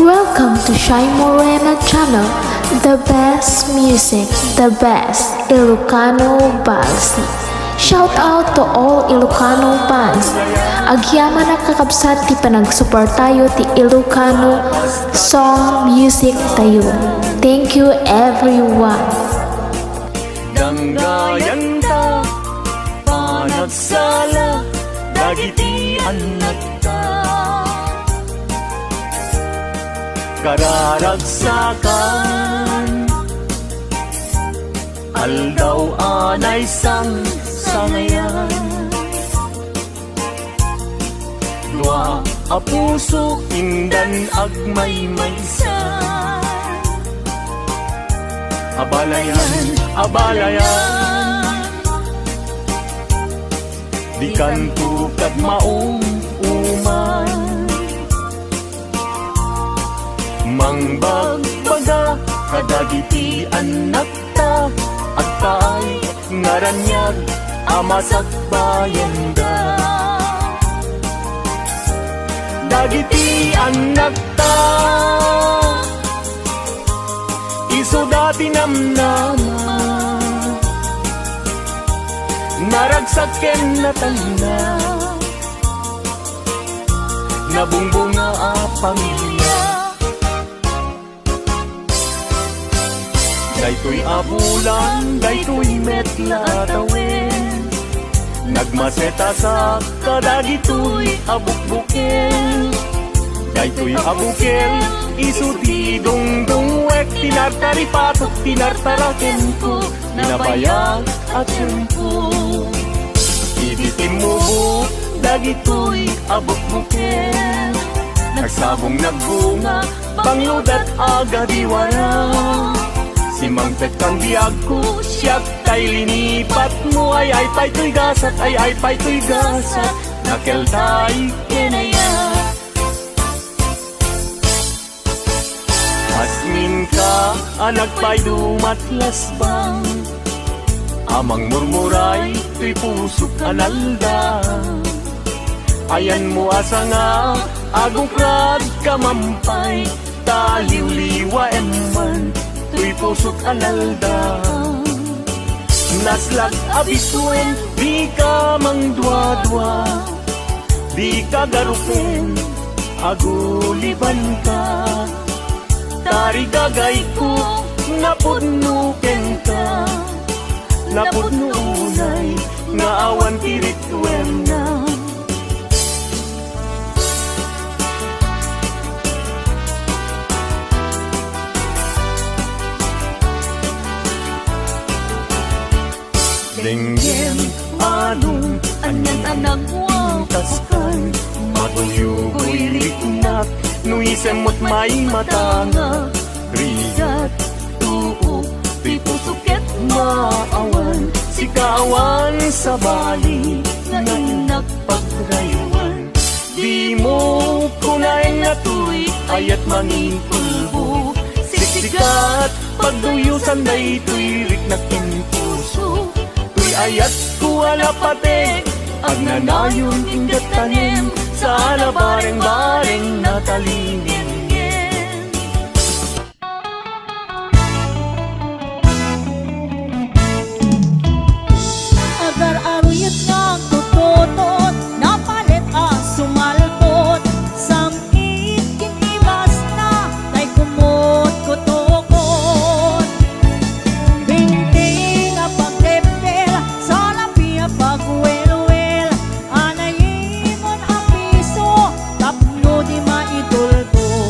Welcome to Shai Morena channel, the best music, the best Ilocano Balsi. Shout out to all Ilocano fans. Agyaman na kakabsat ti panagsuportayo ti Ilocano song music tayo. Thank you everyone. Danggayan ta, panagsala, dagiti anak ta. Kararagsakan, aldaw anay sangayan. Dua a puso indan agmay maysa. Abalayan, di kanto kad maong uman. Mangbagbaga kadagiti anak ta, at kay ngaranyag amasak bayanda. Dagiti anak ta, iso dati namnama, naragsaken na tanda, nabungbunga a pamilya. Daytoy abulan, daytoy metla tawin, nagmaseta sa kadagitoy abukbukin. Daytoy abukel, isu ti dungdungwek, tinartari patok, tinartaraken ko, nabayag at tempo. Ibitim mo buk, dagitoy abukbukin, nagsabong nagbunga, pangludat aga diwara. Si Mangpet kang biyag ko, siyak kay linipat mo, ay pa'y gasat, ay pa'y gasat, nakeltay kinaya. Asmin ka, anak pa'y dumatlas bang, amang murmuray, tuy pusok analda. Ayan mo asa nga, agokrad kamampay, taliw-liwa eman, tuy pusok analda. Naslag abisuen, di ka mangdwa-dwa, di ka garupen, aguliban ka. Tari gagay ko, napudnuken ka, napudnunay, nga awan tiritwem na. Denggen anong anyan anak wang taskan, matuyugoy riknak, nuisemot may matanga. Rigat, tuo, tuy pusuket maawan, sikawan sa bali, ngayon pagdrayawan. Di mo kunain na tuy, ayat mangin pulbo, siksikat, pagduyusan day tuy riknakin puso. Ayat ko alapatek, ang nanayon ingat tanim, sana bareng-bareng natalingin. Agar aruyot ng tututot, napalit sumalpot, samkit kinibas na, kay kumot kutokot. Bingting pagtepel, sa lapia pagwelwel, anayimon ang piso, tapno di maitulto.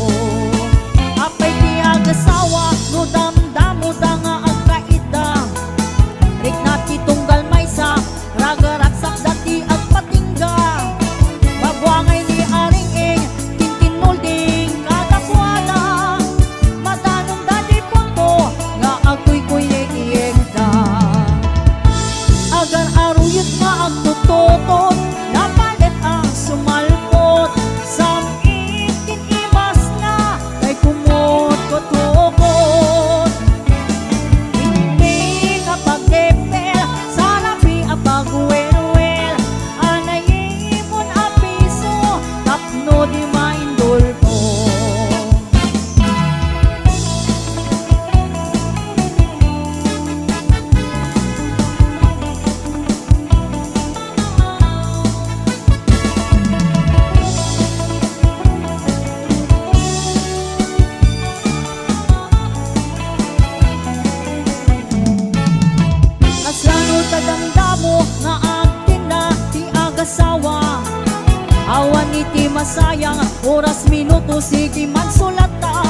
to sige man sulata.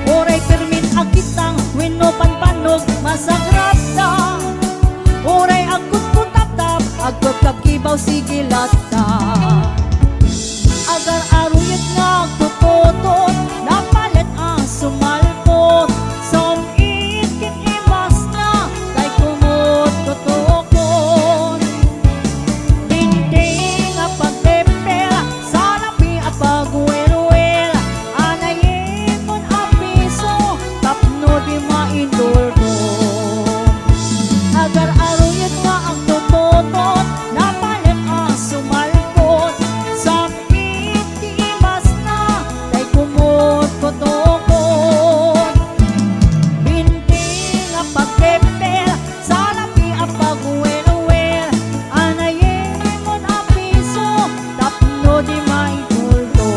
Oray permin agitang wenno panpanog masagrap ta. Oray agkut putap-tap agkut kakibaw sige lata. Agar aruyot nga tututot napalit ang sumalpot. Somit kin imas na kay kumot tutokon. Dinding nga pagtepel sa lapi at pagwelwel. Anayin mon apiso tapno di mainduldo. Agar aruyot nga ang tututot napalit ang sumalpot. Somit kin imas na kay kumot tutokon. Binti nga pagtepel sa lapi at pagwelwel. Anayin mon apiso tapno di mainduldo.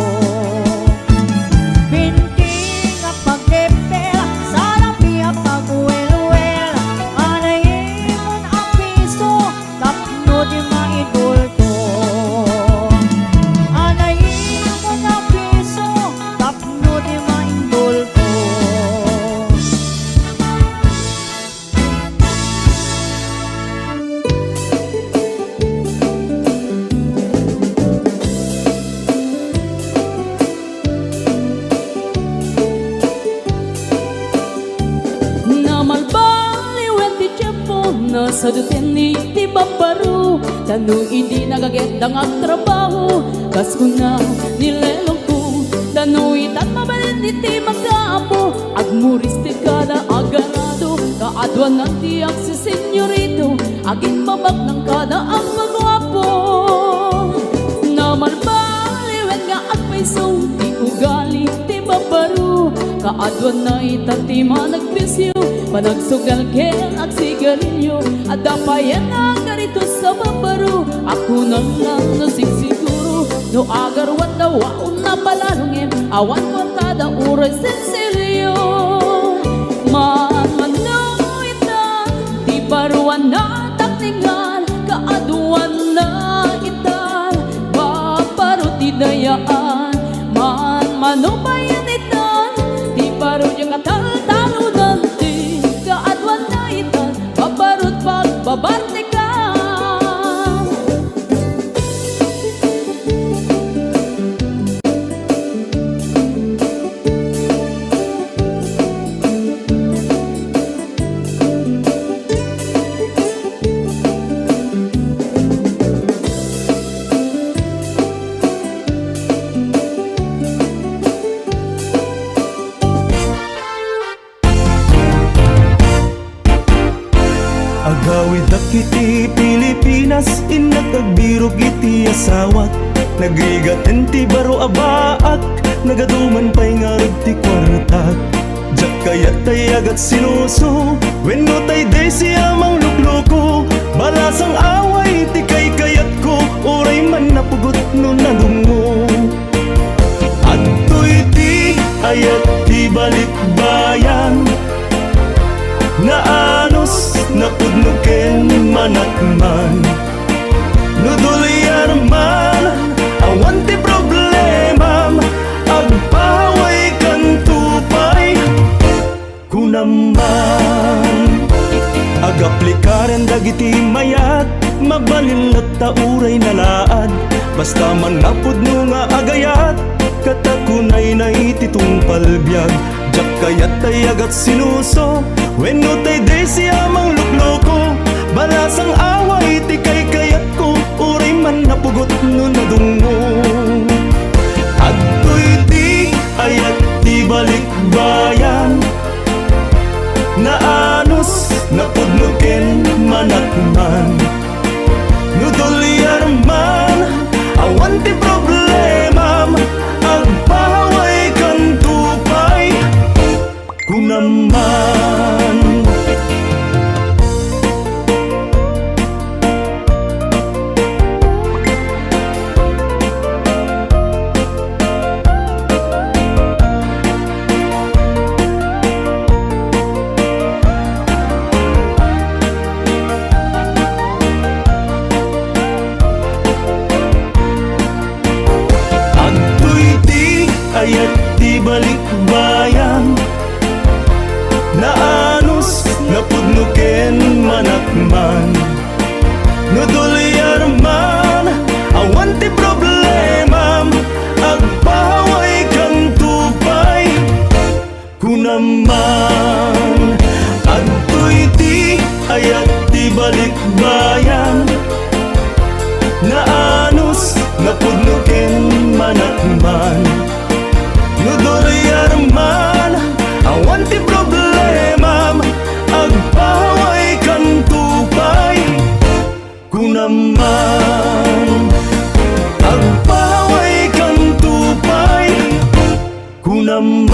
Binti nga pagtepel sa lapi at pagwelwel. Anayin mon apiso tapno di mainduldo. Anayin mon apiso tapno di mainduldo. Namalbaliwen ti tiyempo na sa duteni ti babaru. Tanong hindi nagagandang ang trabaho kas ko na nilelong ko. Tanong itan mabalin iti magkaapo agmuris ti kada agarado. Kaadwan ng tiyak si senyorito agin mabag ng kada ang magwapo. Namalbaliwen nga agpaiso ti ugali ti babaru. Kaadwan na itati managpisyo panagsugal ken ag sigarilyo. Adapayan ang garito sa babaru. Ako na lang nasigsiguro no agarwan daw waon na palalungin. Awan kwartada uray sensilyo. Man ita di baruan na takningan. Kaadwan na itan babaru ti dayaan. Man manubayan itan di baru yung katal-talunan ti. Kaadwan na itan babarut pagbabarte ka. Agawid akiti Pilipinas inatagbirog iti asawat. Nagrigaten ti baro abaak nagaduman pa'y ngarag ti kwartak. Jak kayat tay agat sinuso wenno tay day siya mang lukloko. Balasang away ti kay kayat ko oray man napugot no nadungo. Adtoy ti ayat ti balikbayan na anos na pudnuken manakman. Nudulian man awan ti problema agpaway kan tupay kunaman. Agaplikaren dagiti mayat mabalin ta uray nalaad. Basta man napudno nga agayat katakunay na ititungpal biyag. Jak kayat tay agat sinuso wenno tay day siya mang lukloko. Balasang away ti kay kayat ko uray man napugot no nadungo. Adtoy ti ayat ti balikbayan na anos na pudnuken manakman. Nudulian man awan ti problema agpaway kan tupay kunaman. ti balikbayan, naanos napudnuken manakman. Nudulyar man awan ti problema, agpahaway kang tupay kunaman. Adtoy ti ayat ti balikbayan, naanos napudnuken manakman. Nudulyar man awan ti problema, agpahaway kang tupay kunaman. Agpahaway kang tupay kunaman.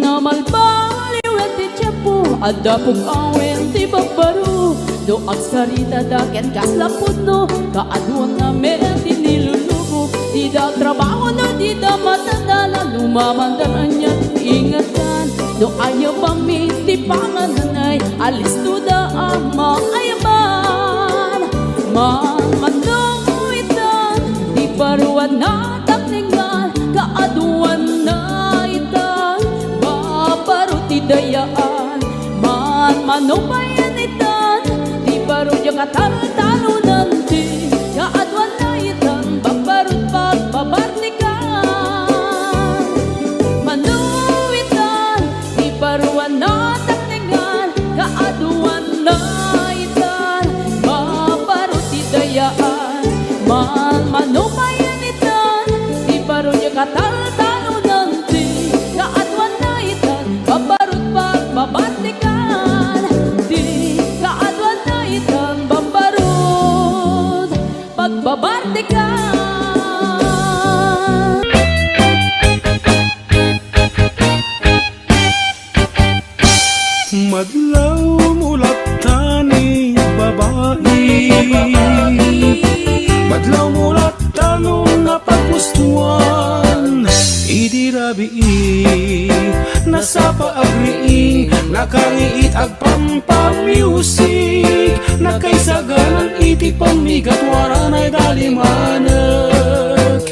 Namalbaliw at ti tiyapo, adapog awen ti babaru. Do agsarita daket kaslapod no, kaadwang namin ti nilulubo. Di da trabaho no, di da matadala, lumamandaran niya ingatan. Do ayaw pami ti pangananay, alis to da ama ayaman. Manuitan, di paruan na takningan, kaaduan na itan, babaruti dayaan. Manubayan itan, di baro yung katal-talunan ti, kaadwan na itan, babarut pagbabarnikan. Manuitan, di baruan na takningan, kaaduan na itan, babaruti dayaan. Manubayan itan, di baro yung katal-talunan ti, kaadwan na itan, babarut pagbabarnikan. Pagbabartikan. Madlaw mulat tani babae, madlaw mulat tanong napaggustuhan. Idirabii nasa paagriing, nakangiit agpampamusic, nakaisaganan iti pamigat waranay dalimanak.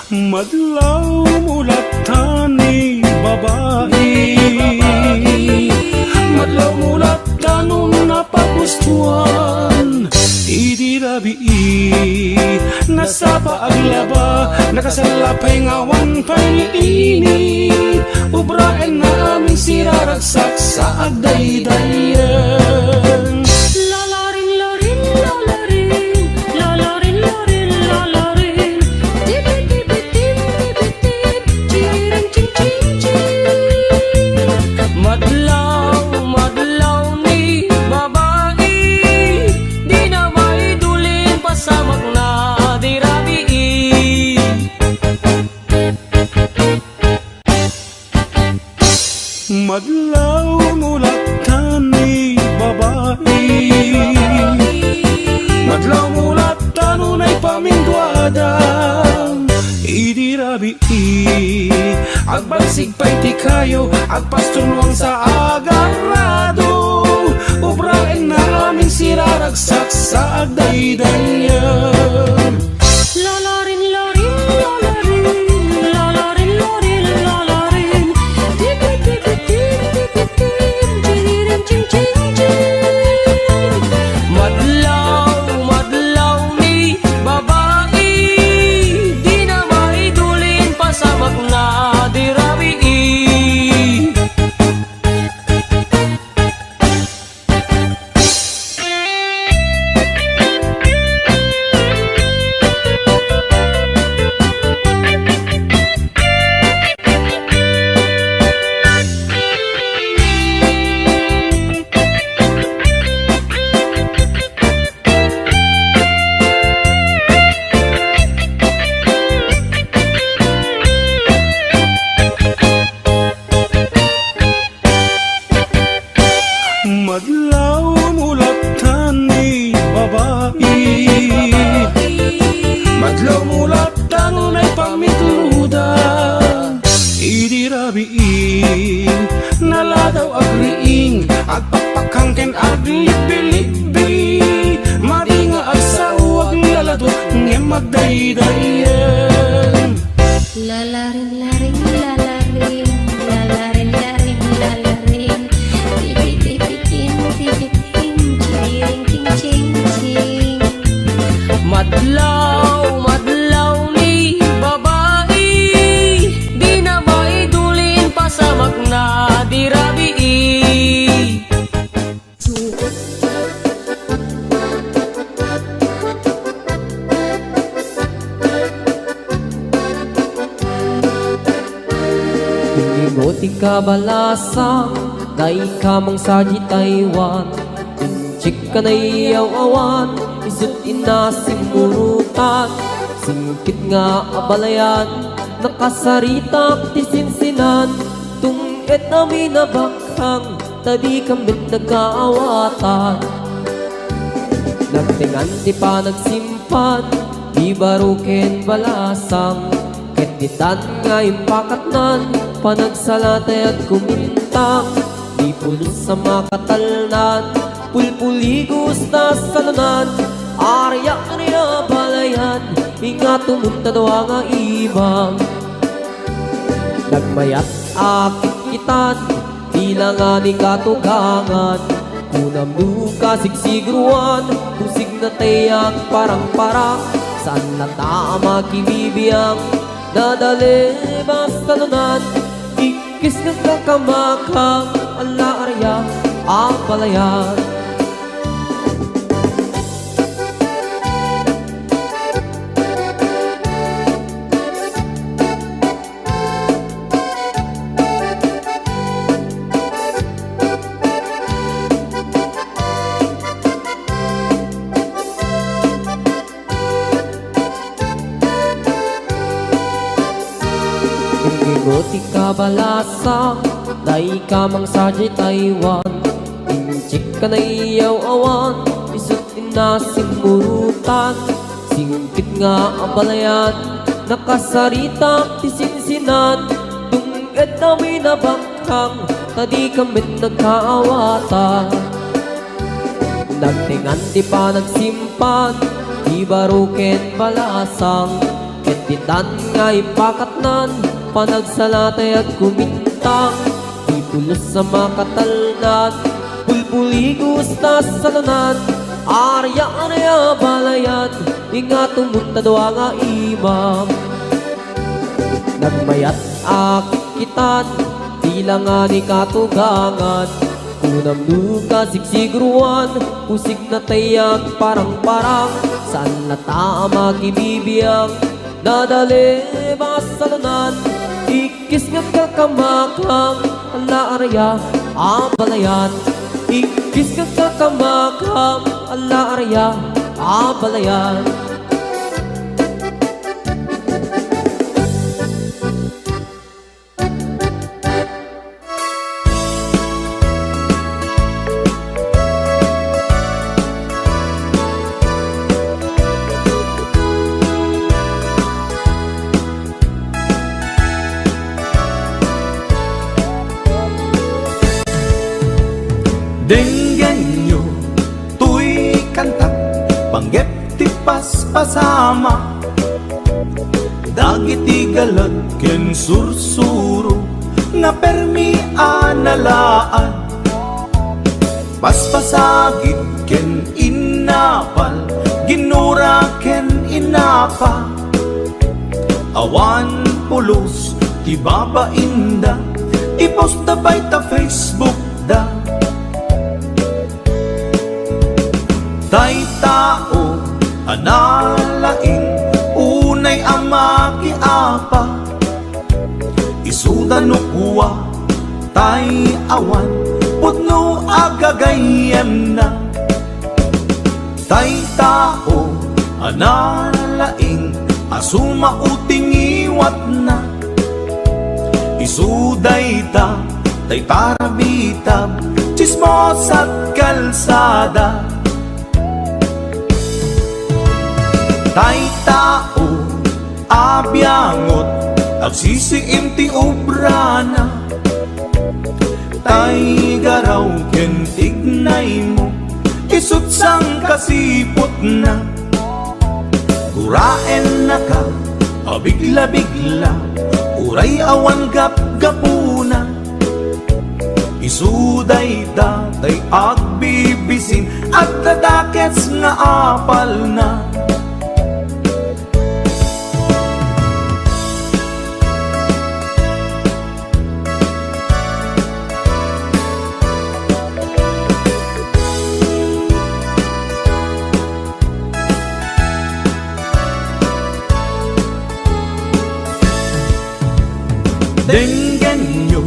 Madlaw mulat tani babae, madlaw mulat tanong napagustuhan. Idirabii nasa paaglaba, nakasalapay ngawan paniinit, ubraen na aming siraragsak sa agdaydayan. Lalarin, larin, lalarin, lalarin, larin, lalarin. Tibit, tibit, tibit, tibit, chiring, ching, ching, ching. Madlaw, madlaw ni babae, di na maidulin pasamak na dirabii. Madlaw mulat tani babae, madlaw mulat tanunay pamindwadang. Idirabii agbagsig pa'y ti kayo, agpastunwang sa agarrado, ubraen na aming siraragsak sa agdaydayan. Lalarin, larin, lalarin, lalarin, larin, lalarin. Tibit, tibit, tibit, tibit, chiring, ching, ching, ching. Madlaw, madlaw ni babae, di na maidulin pasamak na dirabii. Ingoti ka balasa, dai ka mang saji Taiwan. Inchik ka na iyaw awan, isut inasimurutan. Singkit nga abalayan, nakasaritak tisinsinan. Tungit namin na bakhang, tadi kambit nagkaawatan. Nagtingan di pa nagsimpan, di baruken balasang. Ketitan nga impakatnan, panagsalatay at kumintang. Di pulos sa makatalnan, pulpuligos na salunan. Arya niya balayan, ingat tumunta daw nga ibang. Nagmayat akit kitan, tila nga ni katugangan. Unang luka sigsigruan, tusig na tayang parang-parang. Saan na tama kibibiyang, nadali basta nunan. Ikis ng kakamakang, ala arya, ang palayan. Ingoti ka balasa, dai ka mang saji Taiwan. Inchik ka na iyaw awan, isut inasimurutan. Singkit nga abalayan, nakasaritak tisinsinan. Tungit namin na bakhang, tadi kambit nagkaawatan. Nagtingan di pa nagsimpan, di baruken balasang. Ketitan nga ipakatnan, panagsalatay at kumintang. Di pulos sa makatalnan, pulpuligos na salunan. Arya niya balayan, ingat tumunta daw nga imam. Nagmayat akit kitan, tila nga ni katugangan. Unang luka sigsigruan, pusig na tayag parang-parang. Saan na tama kibibiyang, nadali masalunan. Ikis nga kakamakang, ala arya, ang balayan. Ikis nga kakamakang, ala arya, ang balayan. Denggan nyo, tuy kanta, panggep tipas pasama. Dagiti galad ken sursuro, nga permi analaan. Paspasagit ken inapal, ginura ken inapa. Awan pulos, tibaba inda, iposta bay ta Facebook da. Tay tao, analaing, unay ama kiapa. Isuda no kuwa, tay awan, putno agagayem na. Tay tao, analaing, asuma uting iwat na. Isuday ta, tay parabitab, chismos at kalsada. Tay tao, abyangot, agsisiim ti obrana. Tay garaw ken tignay mo, isut sang kasipot na. Guraen na ka, abigla-bigla, uray awan gap-gapuna. Isuday tay agbibisin, at tadakets nga apal na. Denggan nyo,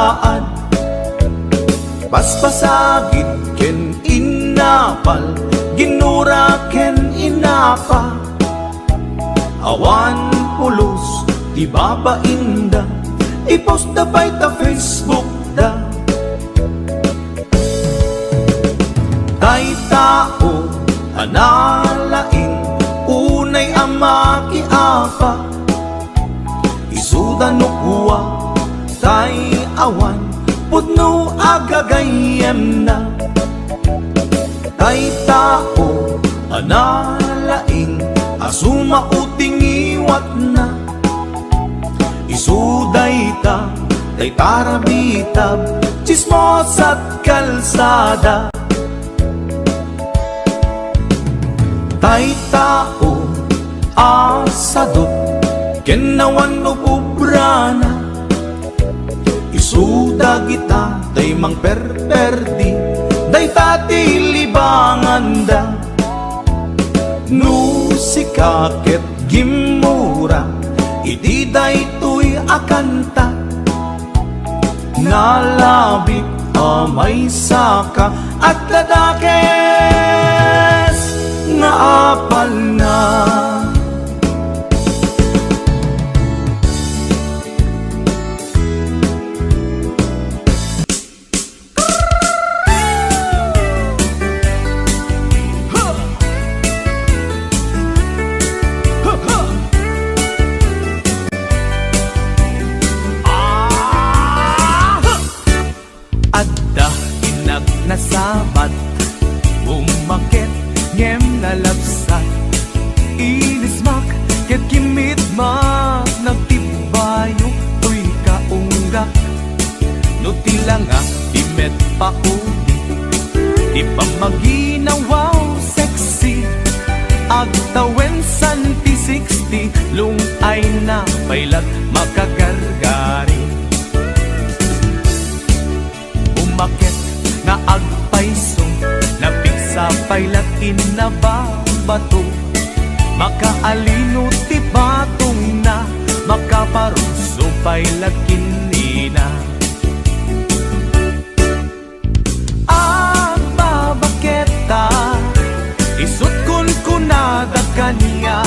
laad. Paspasagid ken inapal, ginura ken inapa. Awan pulos, di babainda, i-post da bay ta Facebook da. Tay tao, analaing, unay ama kiapa. Isuda no kuwa, tay awan, pudno agagayem na. Tay tao, analaing, asuma uting iwat na. Isuday ta, tay tarabitab, chismos at kalsada. Tay tao, asadot, kenawan no pubrana. Isuda kita, tay mang perperdi, day tati libangan da. No sikaket gimura, iti day tuy akanta. Nalabit amay saka at ladakes nga apal na. Adda inag nasabat, umakit ngem nalapsat. Inismak ket kimit mak, nagtibayo tuy kaunggak. No tilanga imet pauli, di pa maginawaw sexy. Agtawen santi 60, lungay na pailat makagargari. Umakit na agpaisong, napigsa pailat inababato. Makaalino ti batong na, makaparuso pailat kinina. Agbabaketa, isut kun kunada kaniya.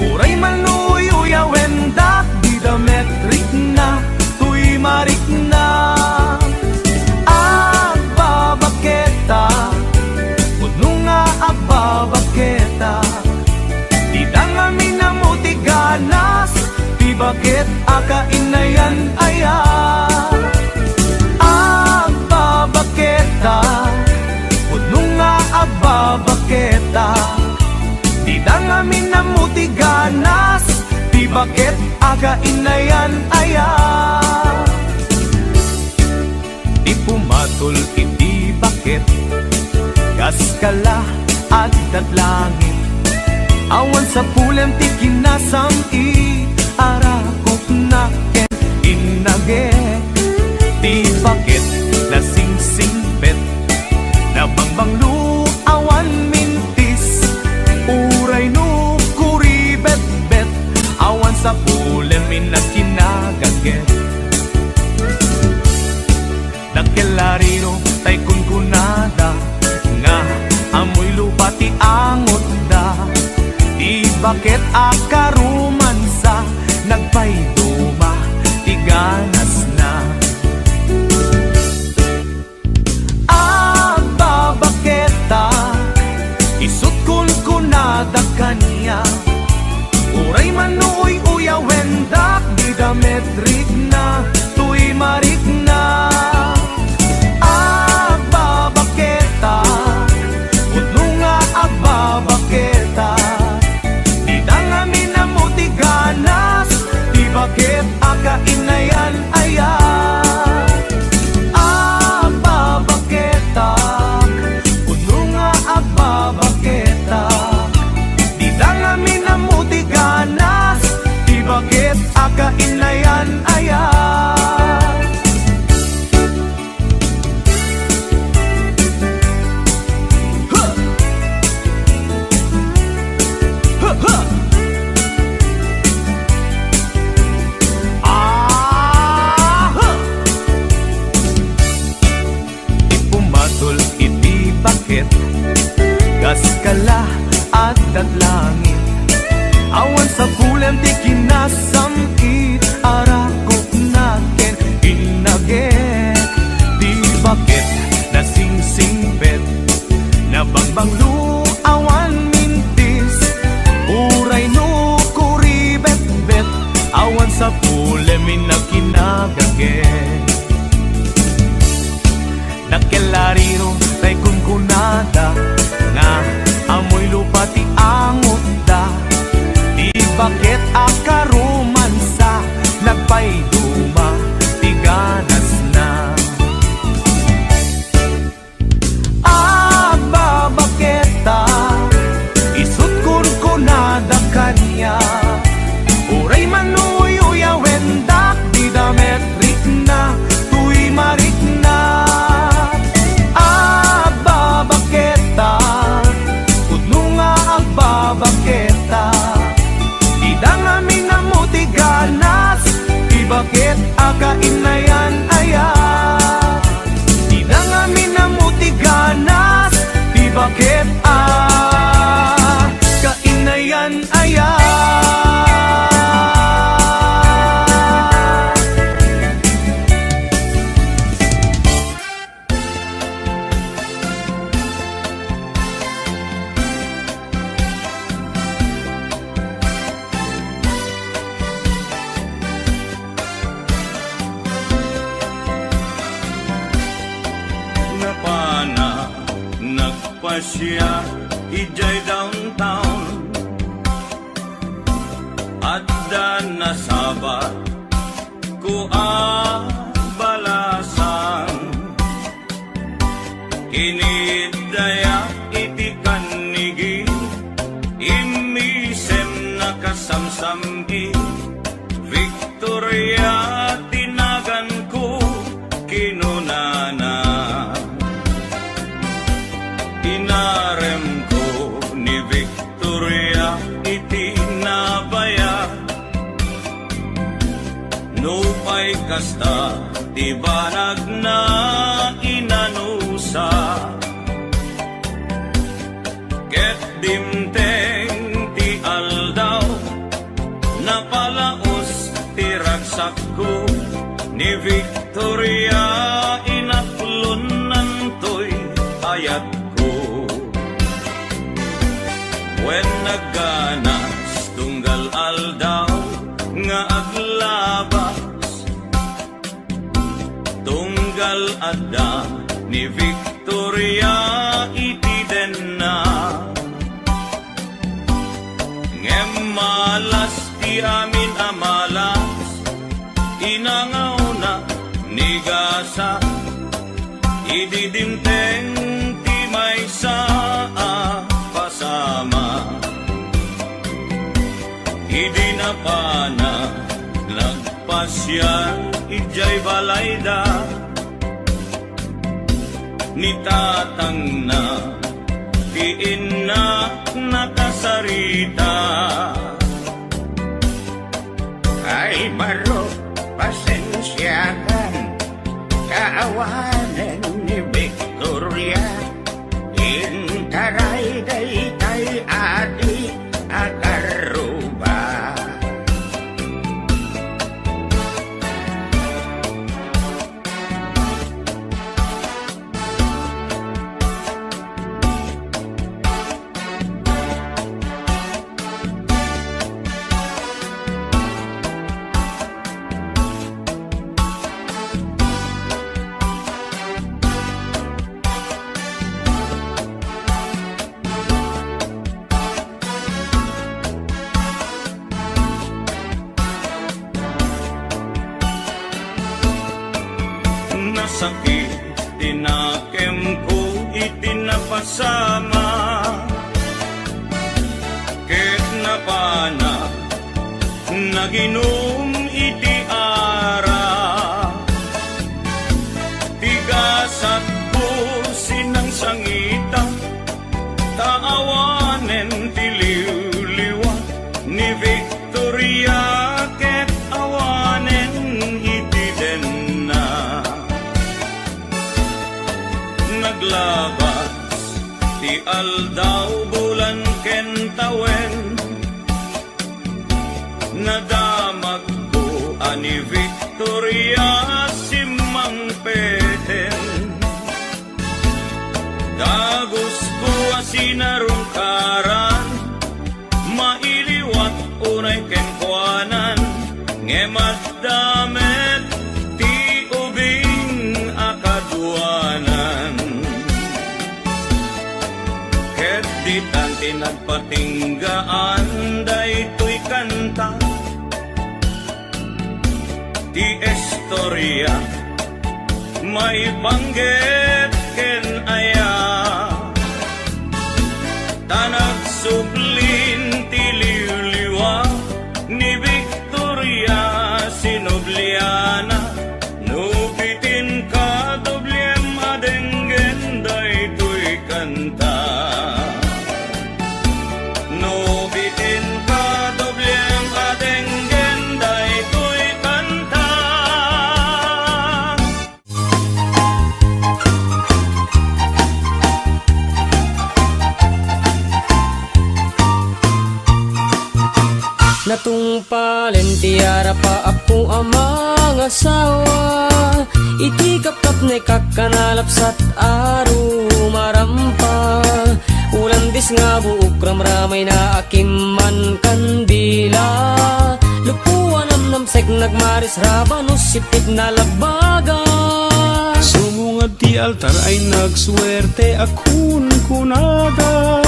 Uray manuyo wendak, di da metrik na, tuy marik na. Agbabaketa, di dangami na mo tiganas, di bakit akainayan aya. Agbabaketa, puno nga agbabaketa, di dangami na mo tiganas, di bakit akainayan aya. Di pumatol iti bakit, kaskala at langit. Awan sa pulen ti kinasam arakop na ken inage. Ti bakit nasingsingpet, nabangbanglu awan mintis. Uray no kuribet-bet, awan sa pulen minakinagaget. Nagkelarino tay kunkunada, nga amoy lupa ti angot da. Di bakit akarumansa, nagpayduma ti ganas na. Agbabaketa, isut kun kunada kaniya. Uray manuoy uyawendak, di da metrik na, tuy marik na. Agbabaketa, di dangami na mo tiganas, di bakit akainayan aya. bakit kaskala at dadlangin awan sa kulam di kinasamit arakot natin inagin di bakit nasingsingpet nabangbang awan mintis uray no kuribet-bet awan sa pulemin na kinagagin nakelarino tay kunkunada nga amoy lupa ti angot da di bakit akaromansa nagpay duma ti ganas na baketa isut kunkunada kanya uray manuyuya wendak di dametrik na tuy marik na baketa udno nga agbabaketa di dangamin na muti ganas di bakit akainayan ayat di dangamin na muti ganas di bakit kainayan ayat napana nagpasya ijay downtown adda nasabat ko balasan kinidaya iti kanigi imisem nakasamsamgi Victoria tinagan ko kinunana inarem ko ni Victoria iti nabaya nupay kasta ti banag na inanusa ket dimteng ti aldaw napalaos ti ragsak ko ni Victoria inaklon nantoy ayat when nagganas tunggal aldaw nga aglabas tunggal adda ni Victoria iti den na ngem malas ti amin amalas inangaw na ni gasa ididinteng ti may saa pasama idi na pana nagpasyan ijay balayda ni tatang na ti inna nakasarita ay baro pasensyakan kaawanan ni Victoria intaray daytay adi akaruba sakit tinakem ko itinapasama ket napana naginom iti ara tigasat ko sinang sangita taawanen tiliw-liwa ni Victoria ket awanen iti den na naglabas ti aldaw bulan ken tawen nadamag ko ani Victoria simang peten dagos ko asinarungkaran mailiwat unay ken kuanan ngemad damet ti ubing akaduanan ket ditan tinagpatinggaan daytoy kanta ti istorya may banggit ken aya tanag sublin ti liwliwa ni Victoria Sinobliana nubitin ka doblem adenggen daytoy kanta nubitin ka doblem adenggen daytoy kanta. Natungpalen tiara pa ako amang asawa iti kapkap na kakanalapsat aro marampa ulan dis nga buok ramramay na akiman kandila lupuan namnamsek nagmaris rabanos sipit na labaga Sumungad ti altar ay nagswerte akun kunada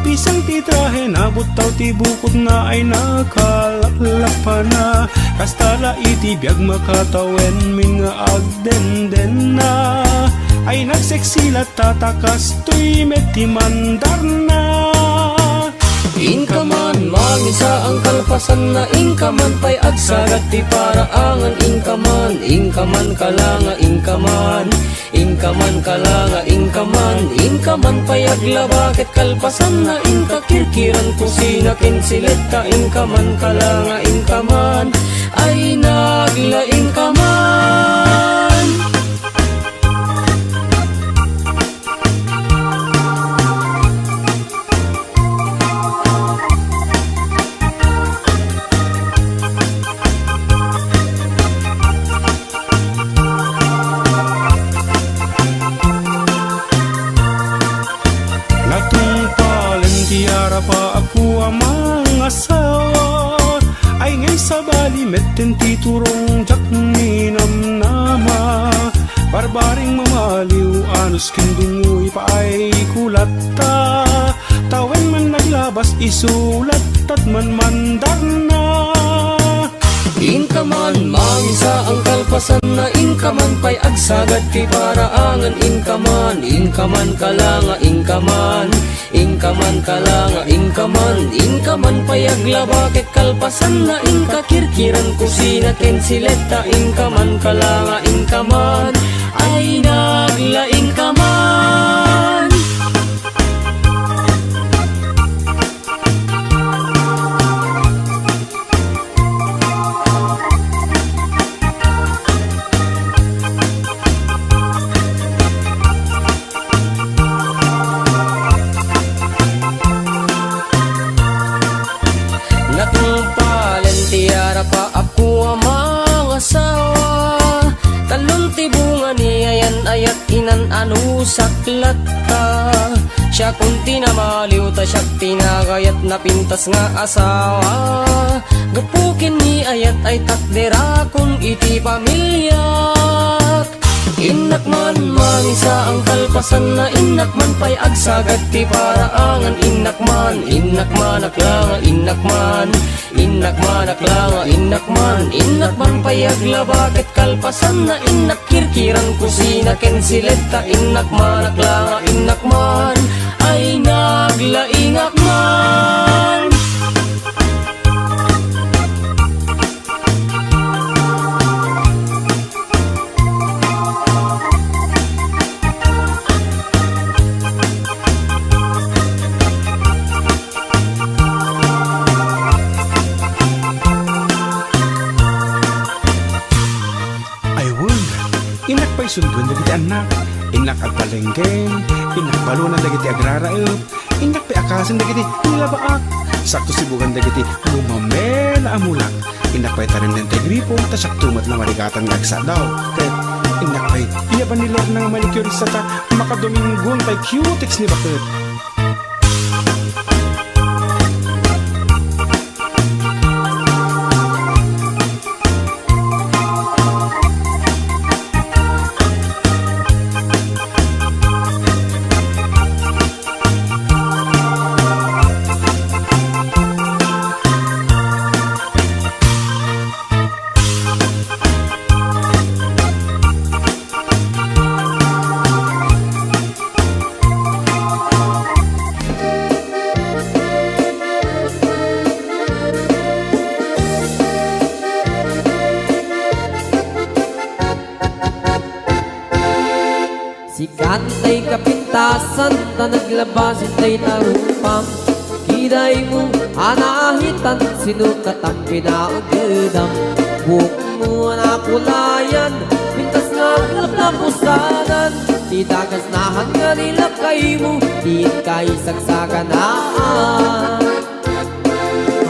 Pisang ti trahe nabutaw ti bukod na ay nakalaklak na Kastala iti biyag makatawen minga agdenden na Ay nagseksilat tatakas tuy meti mandar na Inkaman, mangisa ang kalpasan na inkaman pa'y agsagat ti paraangan inkaman, inkaman kalanga inkaman, inkaman kalanga inkaman, inkaman pa'y aglabakit kalpasan na inkakirkiran kusina kinsilita inkaman kalanga inkaman, ay nagla inkaman. Tiara pa ako amang asawa Ay ngay sa bali metten ti turong jak minam nama Barbaring mamaliw anos kindungoy pa ay kulata Tawen man naglabas isulat at man mandar na Inkaman, mangisa ang kalpasan na inkaman pa'y agsagat ti paraangan inkaman, inkaman kalanga inkaman, inkaman kalanga inkaman, inkaman pa'y aglabakit kalpasan na inkakirkiran kusina kensileta inkaman kalanga inkaman, ay nagla inkaman. Natungpalen tiara pa ako amang asawa Talon tibunga ni ayan ayat inan anu saklata Siya kung tinamaliw ta siya tinagayat na pintas nga asawa Gapukin ni ayat ay takdera kung iti pamilyak Inakman, mangisa ang kalpasan na inakman pa'y agsagat ti paraangan inakman, inakman aklanga inakman, inakman aklanga inakman, inakman pa'y aglabakit kalpasan na inakirkiran kusina kensileta inakman aklanga inakman, ay naglaingakman. Inakpay sundon na anak Inak at palenggeng, inak balunan dagiti agraraep, inak pe akasan dagiti nilabaak. Sakto sibugan dagiti lumame na amulak. Inak pa'y tarim ng tegripo, tasak tumat na marigatan ngagsa daw. Pet, inak pa'y iya ba ni Lord ng malicurista ta makadominggon pa'y cutics ni bakit. Sikat tay kapintasan, ta naglabasin tay tarupang. Kiday mo, anahitan, sinukat ang pinaagudam. Buhok mo nakulayan, pintas nga aglap na pusanan. Titagas na hanga nila kay mo, diin kay sagsaganaan.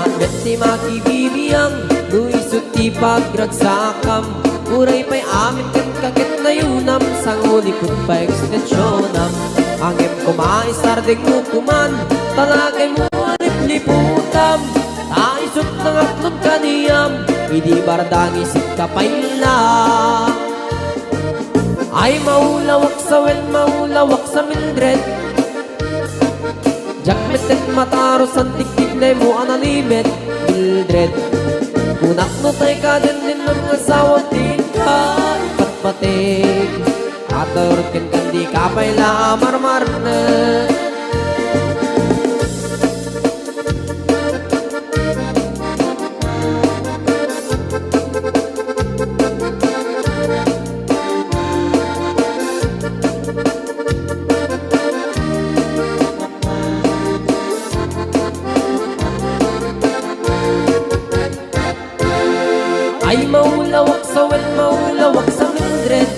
Hanggat ti makibibiyang, luisot ti pagragsakam. Uray pa'y amin kan kakit na yunam, sang ulikot pa ekstensyonan. Angem kumaisardeng mukuman, talagay mo alip-liputam. Taisot ng atlon kaniyam, hindi bardang isip kapayla. Ay maulawak sa maulawak sa Mildred. Jakmetet mataros ang tiktik na mo analimet, Mildred. Kunak no tay ka din ng asawang din ka ipatpatig. Aturot kan di ka pa'y marmar na. Ay maulawak sa Mildred.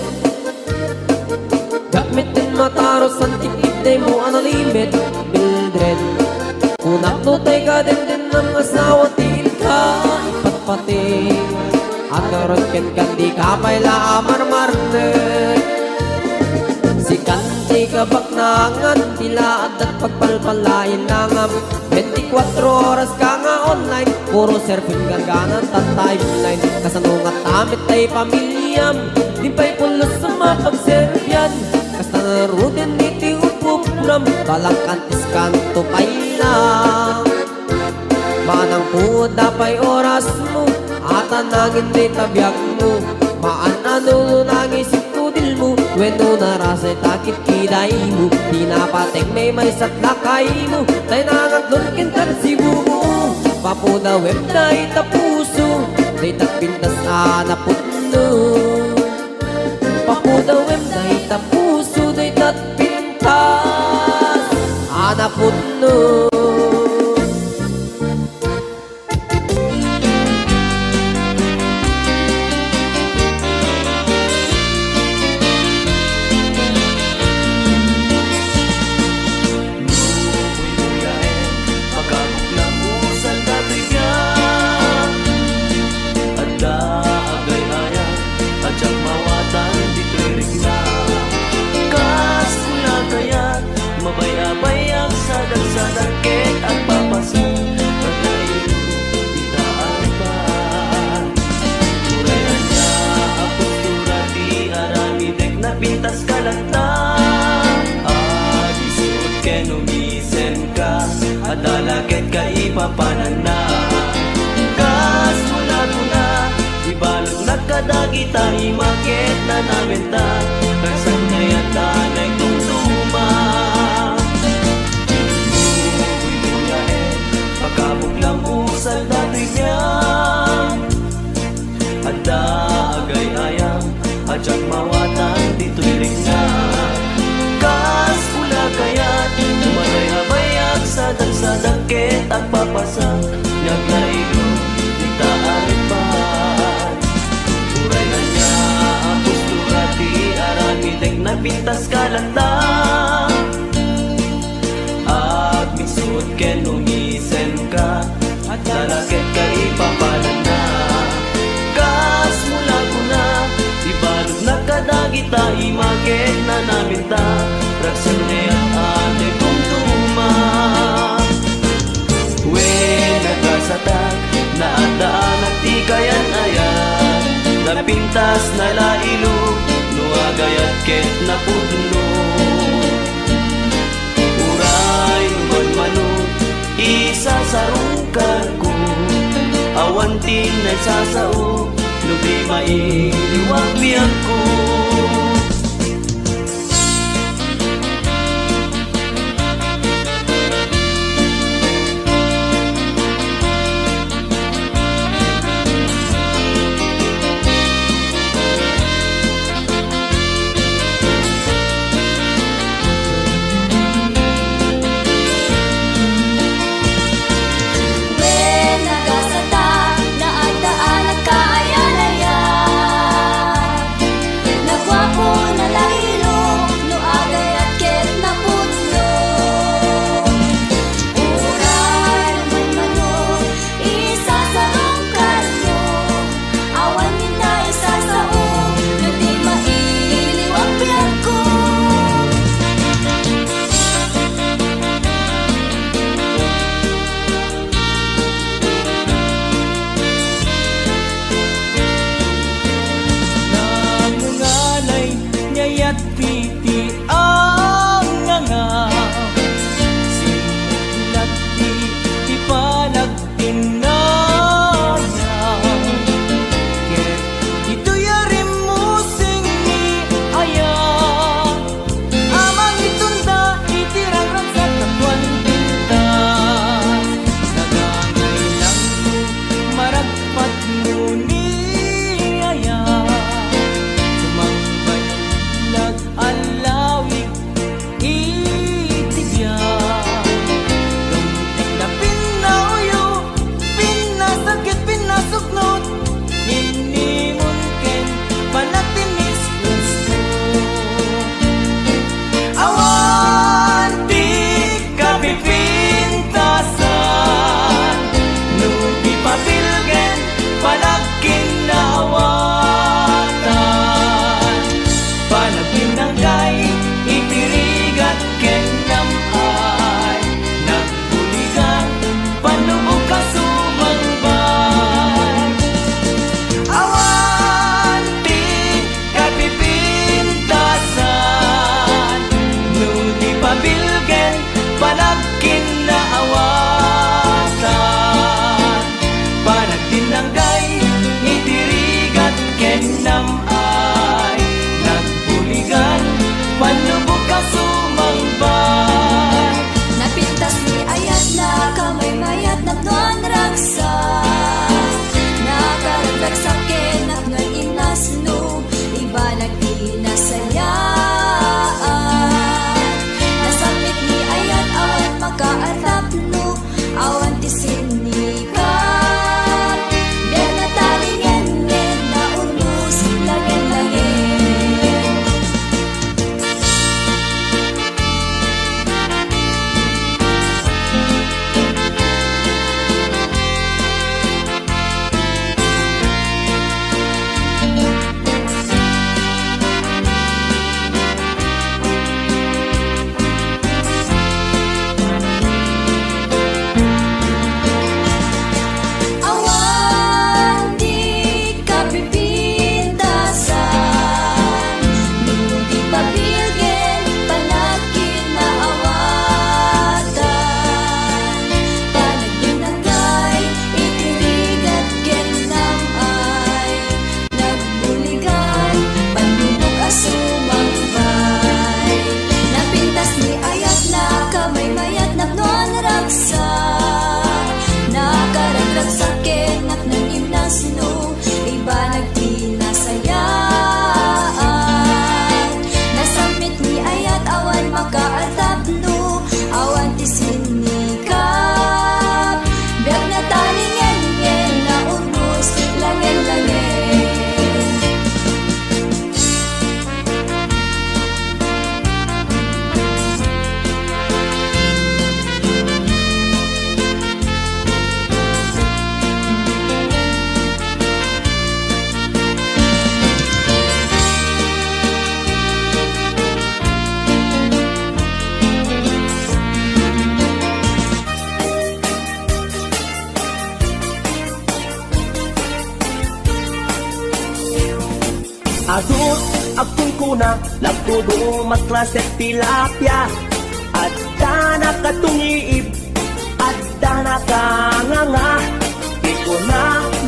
Gamitin mataros ang tiktik na mo limit, Mildred. Kunak no tay ka din ng asawa til ka ipatpating. At karon kan di ka pa'y marmar na. Si kanti ka baknangan, tila at pagpalpalain langam. 24 oras ka nga online, puro surfing gaganan, timeline. Kasanungat tamit tay pamilyam, di pa'y pulos sa mapagseryan. Kasta narudin iti upupram, balang kantis kanto pa'y lang. Manang puda pa'y oras mo, ata nangin di tabyak mo. Maan-ano nang isip kudil mo, weno narasay takit kiday mo. Di napating may satlakay mo, tay nangaglon kintan si bumo. Papuda web na itapuso, day tapintas anaputno. Papuda web na itapuso, day tapintas anaputno. Mabaya-bayang sadang-sadangkit ang papasang pagkain itaan pa. Turayan niya apos turati aramidek na pintas kalanta. Agisuot kenumisen ka at alakit ka ipapanan na. Kas mula na ibalog na kadagita imakit na namin ta. Kasan ngayon tanay tungtuma. Pagkabuklang usal dati niya Ada agay-ayang Adyak mawatan dito'y ringna. Kas pula kaya't Tumalay-habayag sadang-sadangkit ang papasang Naglailo Nagtaan pa. Uray na niya ang postura di aramideg na napintas kalanda. At misut ken umisen ka, at lalakit ka ipapalan na. Kas mula ko na, ibalog na kadagita, imakit na namin ta. Raksyon at ate kong tuma. When nagasatak, naadaan at di kayan ayan. Napintas na lailo, nuagayat ket na pudno. Uray numan manok, isasarungkar ko. Awantin na sasao, nubi mailiwag biyag ko. When nagasata, naadaan at kaayalayan. Lagtudo matklaset tilapia at dana katungiib at dana kanganga. Di ko na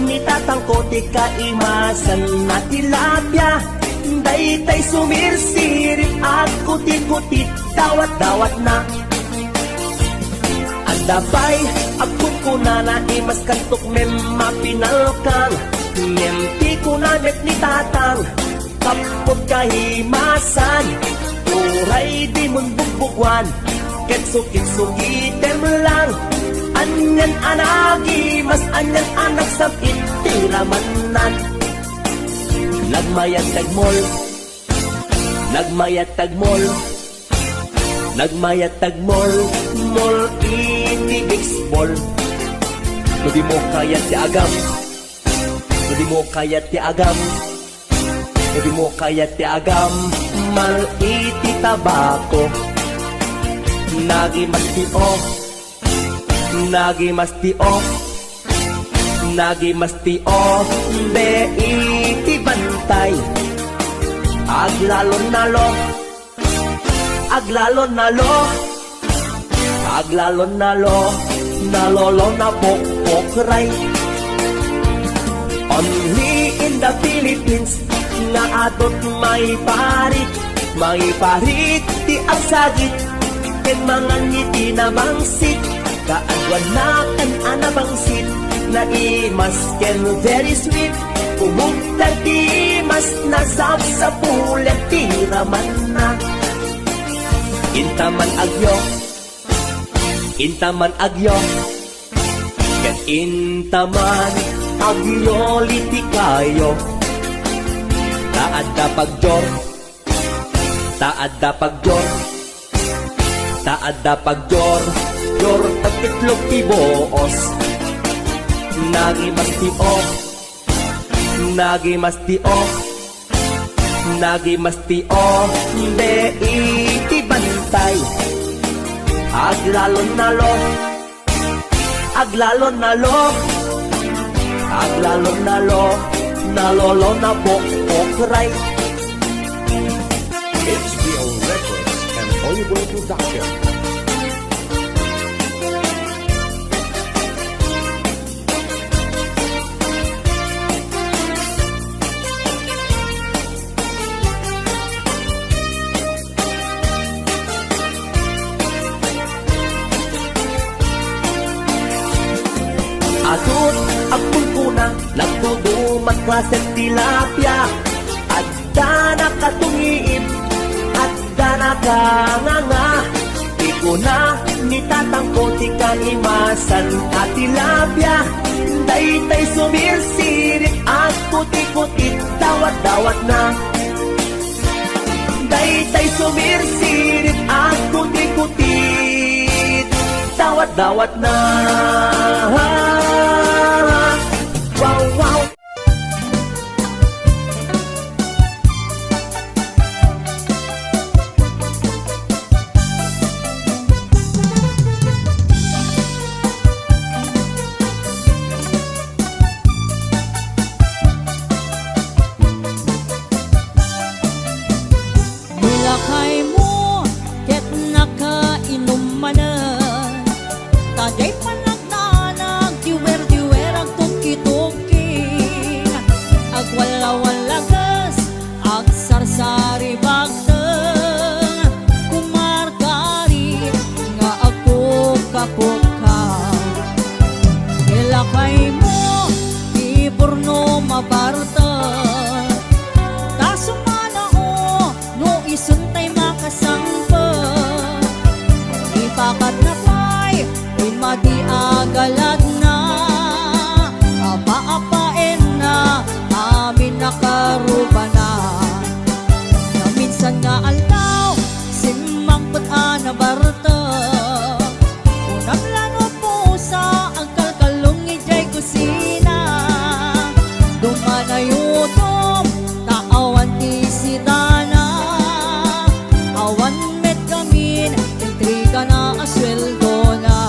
nitatangkoti kaimasan na tilapia. Daytay sumirsirit at kuti-kuti dawat-dawat na. Andabay agkut ko na imas kantok mem mapinalkang. Nemti ko na met ni tatang kapot kahimasan. Uray di mun bugbugwan ketsukit-sukitem lang. Anyan anagi mas anyan anak sabit tiramanan. Nagmayat tagmol, nagmayat tagmol, nagmayat tagmol, mol itibig ball. Di mo kayat ti agam, di mo kayat ti agam, di mo kayat ti agam, mal iti tabako. Nagi masti off, nagi masti off, nagi masti off, be iti bantay. Aglalon nalo, aglalon nalo, aglalon nalo, nalolo na pokpokray. Only in the Philippines nga atot may parit ti agsagit ken mga ngiti na bangsit. Kaagwan na kan anabangsit na imas ken very sweet. Umugtag di mas nasab sa pulet tiraman na. Intaman agyo, intaman agyo, ken intaman agyo liti kayo. Taad da pagjor, taad da pagjor, taad da pagjor, jor tagitlog tiboos. Nagi masti off, nagi masti off, nagi masti off, de iti bantay. Aglalon nalo, aglalon nalo, aglalon nalo, nalolo na pokpokray. HBO Records and Oliver Production. Atut akong kunang nagtudo matklaset tilapia. At dana katungiib at dana kanganga. Di ko na nitatangkoti kaimasan at tilapia. Daytay sumirsirit at kuti-kuti dawat-dawat na. Daytay sumirsirit at kuti-kuti dawat-dawat na. Wow, wow. Nilakay mo, ket nakainom manan. Taday panagdanag, diwer-diwer ang tuki-tuki. Agwala-walagas, agsarsari bagteng. Kumargari, nga ako kapukaw. Nilakay mo, di porno mabarta. Isuntay makasangpa. Ipakat na pa'y imadi agalad na. Apa-apain na amin nakaruba na. Na minsan nga aldaw simang pag-ana barta. Unang lano po sa ang kalkalong ijay kusina. Dumanayutom taawan ti sitana. Awan met gamin, intriga na asweldo na.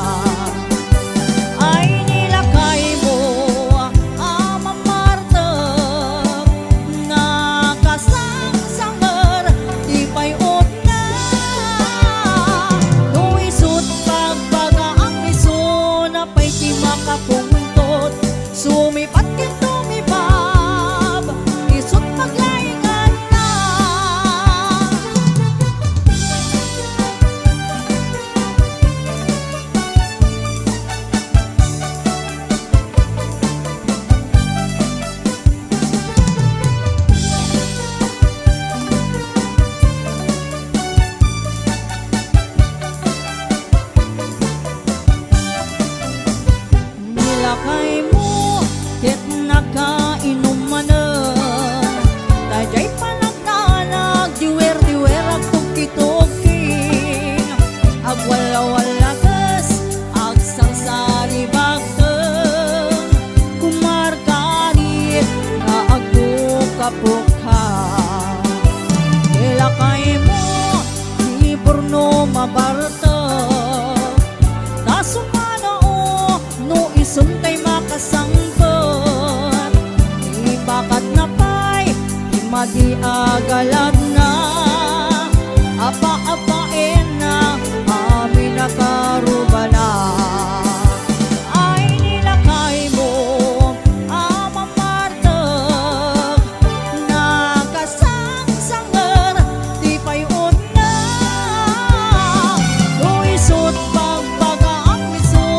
Ay wala-walakas agsang sari bagteng kumarkarit na agukapukha ilakay mo di burno mabarta tasumano no isuntay makasangpet ibakat na pay imadi agalad na apa-apain na amin nakarubala ay nilakay mo amamartag nakasangsangar di payod na luisot pagpagaang miso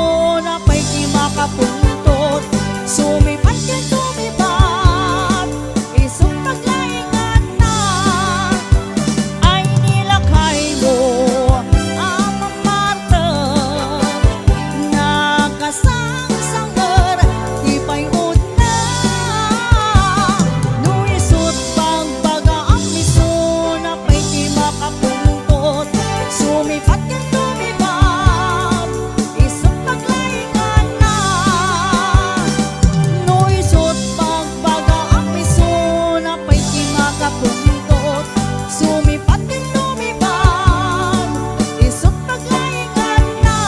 na pa'y di makapuntot sumipat ka sumipat isot paglaingan na ay nilakay mo amamartag nakasangsangar di payod na luisot pagpagaang miso na pa'y di makapuntot sumipat ka sumipat isot paglaingan na luisot pagpagaang miso na pa'y di makapuntot sumipat ka sumipat isot paglaingan na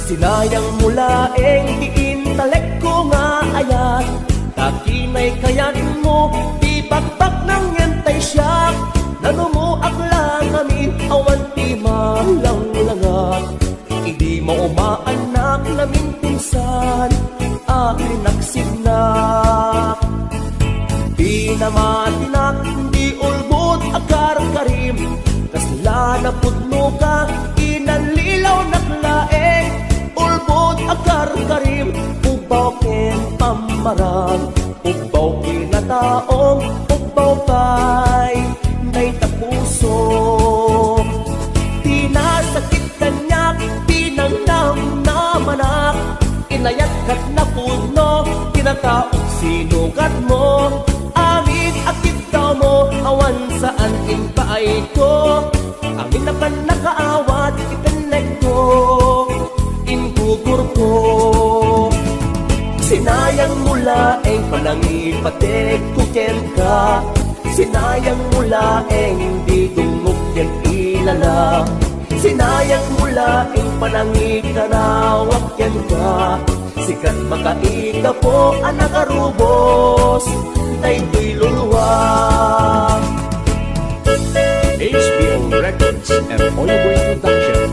Sinayang mula diintalek ko nga ayat takinay kayat mo di bakbak ng yantay siya nanumuak lang amin awan ti malang langat hindi mo umaanak namin pinsan akin nagsignak di namatinak di ulbot agar karim kasla na putno ka inanlilaw naklaeng ulbot agar karim ubaw ken pamarang ubaw kinataong ubaw pay nay tapuso tinasakit kanyak pinangnam namanak inayat kat na puno kinataong sinugat mo amin akit daw mo awan saan inpaay ko amin na pan nakaawat itanek ko ingugur ko sinayang mula ang panangipatek ko ken ka sinayang mula ang di dumok yan ilala sinayang mula ang panangikanawak yan ka sikat makaika po anak arubos daytoy luluwa HBO Records and Oliver Production.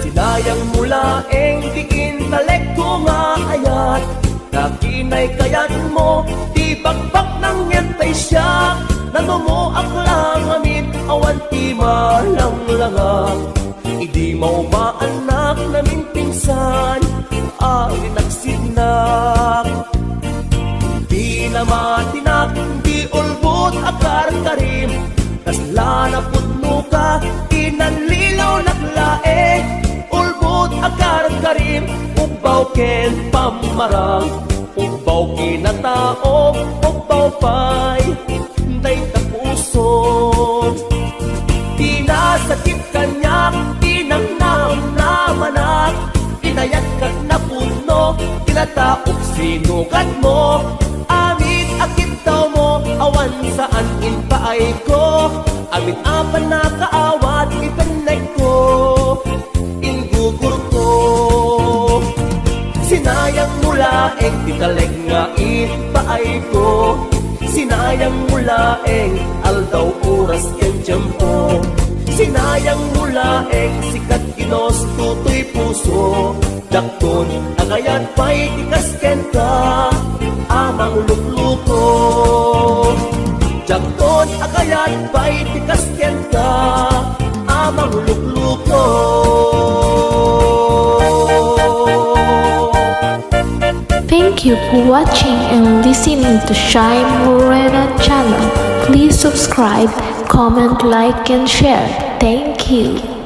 sinayang mula ang diintalek ko nga ayat takinay kayat mo di bakbak ng yantay siya nanumuak lang amin awan ti malang langat hindi mo maanak namin pinsan akin nagsignak di namatinak di ulbot akar karim kasla na putno ka inanlilaw naklaeng ulbot akar karim ubaw ken pamarang ubaw kinataong ubaw pay day tapuson tinasakit kanyak tinangnam namanak inayat kat na puno kinataok sinugat mo amin akit daw mo awan saan inpaay ko amin apan nakaawat itanek ko ingugur ko sinayang mula ek titaleg nga inpaay ko Sinayang mulaeng aldaw oras ken tiyempo. Sinayang mulaeng sikat kinos tutoy puso. Dakton agayat pa'y tikas ken ka amang lukluko. Dakton agayat pa'y tikas ken ka amang lukluko. Thank you for watching and listening to Shai Morena channel. Please subscribe, comment, like, and share. Thank you.